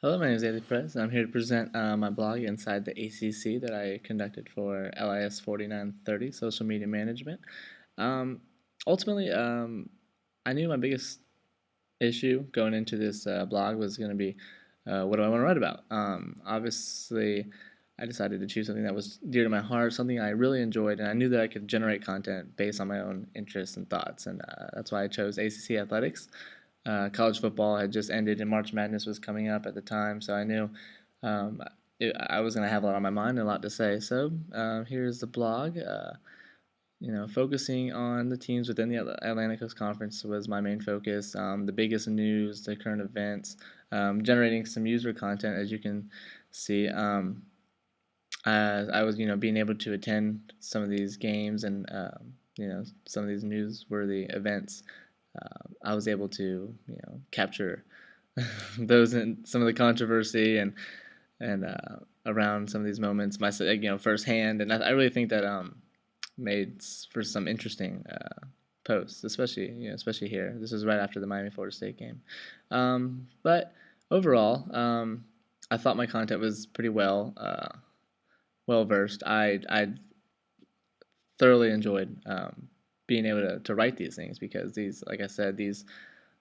Hello, my name is Perez, and I'm here to present my blog inside the ACC that I conducted for LIS 4930, Social Media Management. Um, ultimately, I knew my biggest issue going into this blog was going to be what do I want to write about? Obviously, I decided to choose something that was dear to my heart, something I really enjoyed, and I knew that I could generate content based on my own interests and thoughts, and that's why I chose ACC Athletics. College football had just ended and March Madness was coming up at the time, so I knew um, I was going to have a lot on my mind and a lot to say. So here's the blog. Focusing on the teams within the Atlantic Coast Conference was my main focus. The biggest news, the current events, generating some user content, as you can see. I was, being able to attend some of these games and, some of these newsworthy events. I was able to, capture those and some of the controversy and around some of these moments, firsthand. And I really think that made for some interesting posts, especially here. This was right after the Miami Florida State game. But overall, I thought my content was pretty well versed. I thoroughly enjoyed being able to write these things because these, like I said, this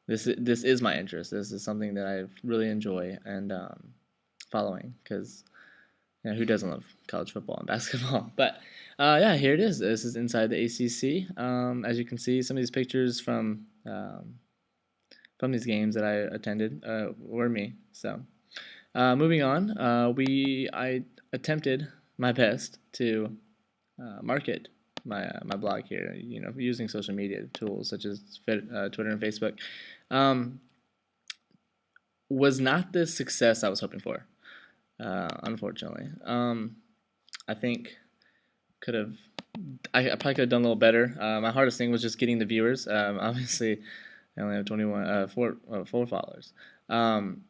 is my interest. This is something that I really enjoy and following because who doesn't love college football and basketball? But yeah, here it is. This is inside the ACC. As you can see, some of these pictures from these games that I attended were me. So moving on, I attempted my best to market my blog here. Using social media tools such as Twitter and Facebook. Um, was not the success I was hoping for, unfortunately. I think could have I probably could have done a little better. My hardest thing was just getting the viewers. Obviously, I only have 4 followers. Um,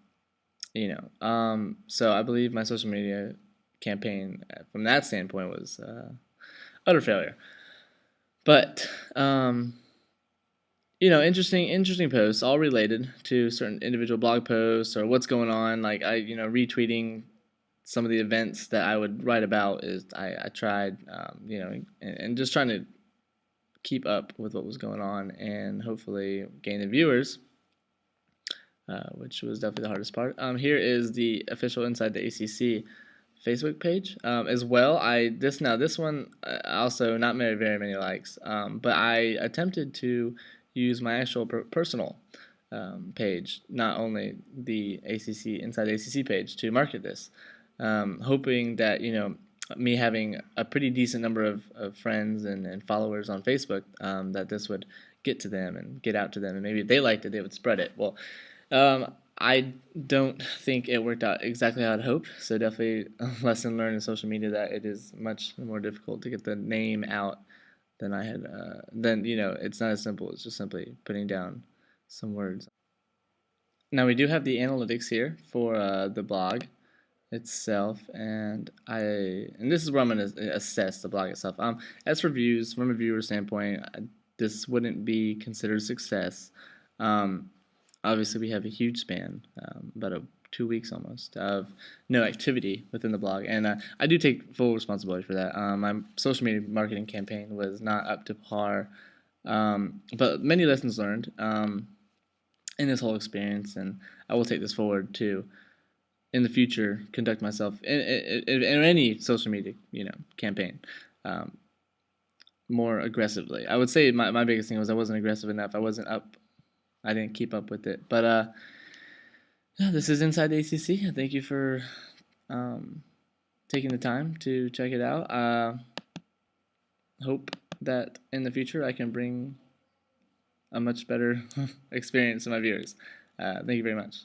so I believe my social media campaign from that standpoint was utter failure. But interesting posts, all related to certain individual blog posts or what's going on. Like retweeting some of the events that I would write about. Is I tried, and just trying to keep up with what was going on and hopefully gain the viewers, which was definitely the hardest part. Here is the official Inside the ACC Facebook page as well. This one also not very many likes, but I attempted to use my actual personal page, not only the ACC Inside the ACC page, to market this, hoping that me having a pretty decent number of friends and followers on Facebook, that this would get to them and get out to them, and maybe if they liked it, they would spread it. Well, I don't think it worked out exactly how I'd hoped. So definitely a lesson learned in social media that it is much more difficult to get the name out than I had. Then it's not as simple as just simply putting down some words. Now we do have the analytics here for the blog itself, and this is where I'm going to assess the blog itself. As for views, from a viewer standpoint, this wouldn't be considered success. Obviously, we have a huge span, about 2 weeks almost, of no activity within the blog, and I do take full responsibility for that. My social media marketing campaign was not up to par, but many lessons learned in this whole experience, and I will take this forward to in the future conduct myself in any social media campaign more aggressively. I would say my biggest thing was I wasn't aggressive enough. I didn't keep up with it. But yeah, this is Inside the ACC. Thank you for taking the time to check it out. Hope that in the future I can bring a much better experience to my viewers. Thank you very much.